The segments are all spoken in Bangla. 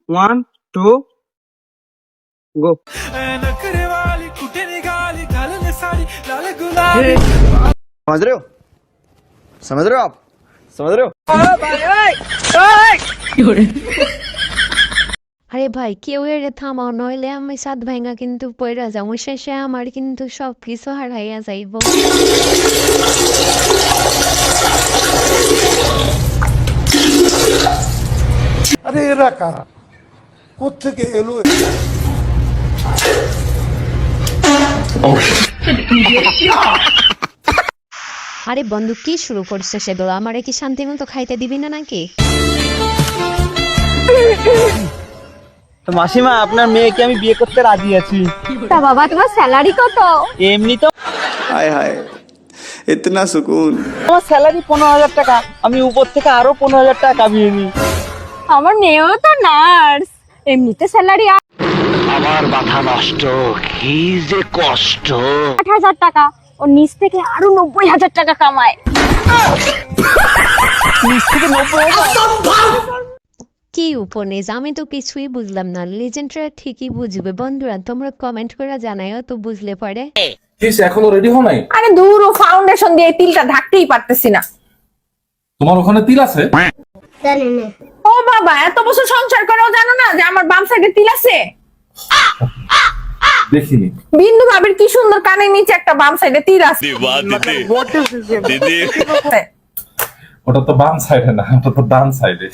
1 2 गो। समझ रहे हो, समझ रहे हो आप, समझ रहे हो। আরে ভাই কেউ এরে থামাও, নইলে আমি সাত ভাঙা কিন্তু পইরা যাবো, শেষে আমার কিন্তু সব কিছু হারাইয়া যাইব। আরে এরা কারা, কোত্থেকে এলো? আরে বন্ধু কি শুরু করছে সেগুলো? আমারে কি শান্তি মতো খাইতে দিবি না নাকি? তো মাসিমা, আপনার মেয়েকে আমি বিয়ে করতে রাজি আছি। তা বাবা তোমার স্যালারি কত? এমনি তো हाय हाय, इतना सुकून। আমার স্যালারি 15,000 টাকা, আমি উপর থেকে আরো 15,000 টাকা কামিয়ে নিই। আমার মেয়েও তো নার্স, এমনিতে স্যালারি আমার মাথা নষ্ট, কি যে কষ্ট। 8,000 টাকা, ওর নিচ থেকে আরো 90,000 টাকা কামায়। কি উপন্যাস, আমি তো কিছুই বুঝলাম না। লিজেন্ডরা ঠিকই বুঝবে। বন্ধুরা তোমরা কমেন্ট করে জানাইও তো বুঝলে পরে। এখনো রেডি হও নাই? আরে দূর, ও ফাউন্ডেশন দিয়ে তিলটা ঢাকতেই পারতেছি না। তোমার ওখানে তিল আছে? ও বাবা, এত বছর সংসার করেও জানো না যে আমার বাম সাইডে তিল আছে? দেখিনি। বিন্দু ভাবির কি সুন্দর কানের নিচে একটা বাম সাইডে তিল আছে। ওটা তো বাম সাইডে না, ওটা তো ডান সাইডে।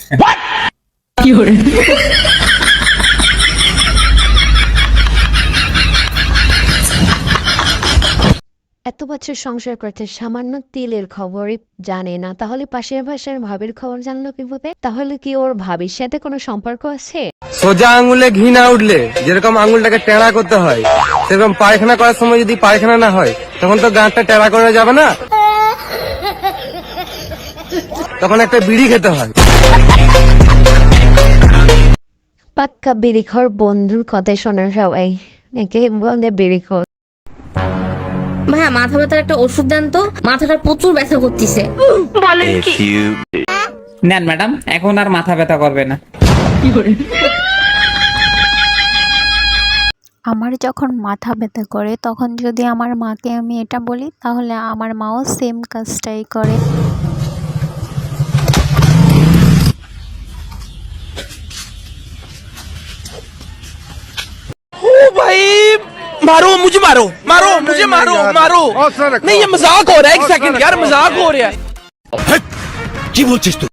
এত বছর সংসার করতে সামান্য তিলের খবরই জানে না, তাহলে পাশের ভাষার ভাবির খবর জানলো কিভাবে? তাহলে কি ওর ভাবির সাথে কোনো সম্পর্ক আছে? সোজা আঙুলে ঘি না উঠলে যেরকম আঙুলটাকে টেড়া করতে হয়, সেরকম পায়খানা করার সময় যদি পায়খানা না হয়, তখন তো গাঁটটা টেড়া করা যাবে না, তখন একটা বিড়ি খেতে হয়। পাক্কা বিড়িখোর বন্ধুর কথা শোনার সবাই নাকি বলে বিড়িখোর। ভাইয়া মাথা ব্যথার একটা ওষুধ দেন তো, মাথাটা প্রচুর ব্যথা করতেছে। নেন ম্যাডাম, এখন আর মাথা ব্যথা করবে না। আমার যখন মাথা ব্যথা করে তখন যদি আমার মাকে আমি এটা বলি, তাহলে আমার মাও সেম কাজটাই করে। मारो मुझे, मारो मारो मुझे, मारो मारो। नहीं ये मजाक हो रहा है, एक सेकंड यार, मजाक हो रहा है। কি বলছিস তুই?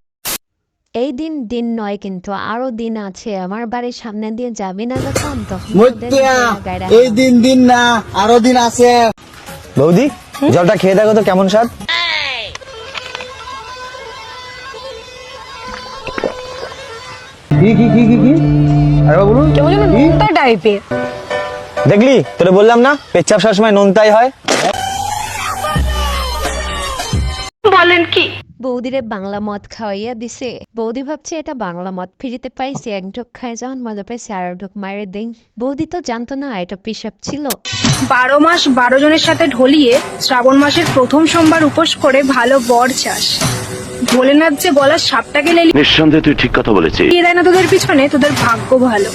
এই দিন দিন নয় কিন্তু আরো দিন আছে। আমার বাড়ির সামনে দিয়ে যাবি না যখন, তখন এই দিন দিন না, আরো দিন আছে। বৌদি, জলটা খেয়ে দেখো তো কেমন স্বাদ। কি কি কি কি কি আরে বলুন, কেমন যেন নোনতা টাইপের। দেখলি তোরে বললাম না, পেচ্ছাপ সবসময় নোনতাই হয়। বলেন কি? বৌদিরে বাংলা মদ খাওয়াইয়া দিছে। বৌদি ভাবছে এটা বাংলা মদ, ফ্রিতে পাইছে, এক ঢোক খায় যখন মজা পাইছে আর ঢোক মারে দেই। বৌদি তো জানতো না এটা পিসাব ছিল। 12 মাস 12 জনের সাথে ঢলিয়ে শ্রাবণ মাসের প্রথম সোমবার উপোস করে ভালো বর চাস। ভোলেনাথ যে গলার সাপটাকে লেলিয়ে নিঃসন্দেহে তুই ঠিক কথা বলেছিস। দেয় না তোদের পিছনে, তোদের ভাগ্য ভালো।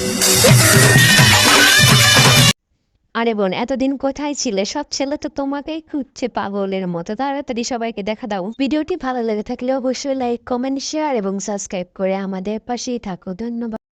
আরে বোন, এতদিন কোথায় ছিলে? সব ছেলে তো তোমাকেই খুঁজছে পাগলের মতো। তাড়াতাড়ি সবাইকে দেখা দাও। ভিডিওটি ভালো লেগে থাকলে অবশ্যই লাইক, কমেন্ট, শেয়ার এবং সাবস্ক্রাইব করে আমাদের পাশেই থাকো। ধন্যবাদ।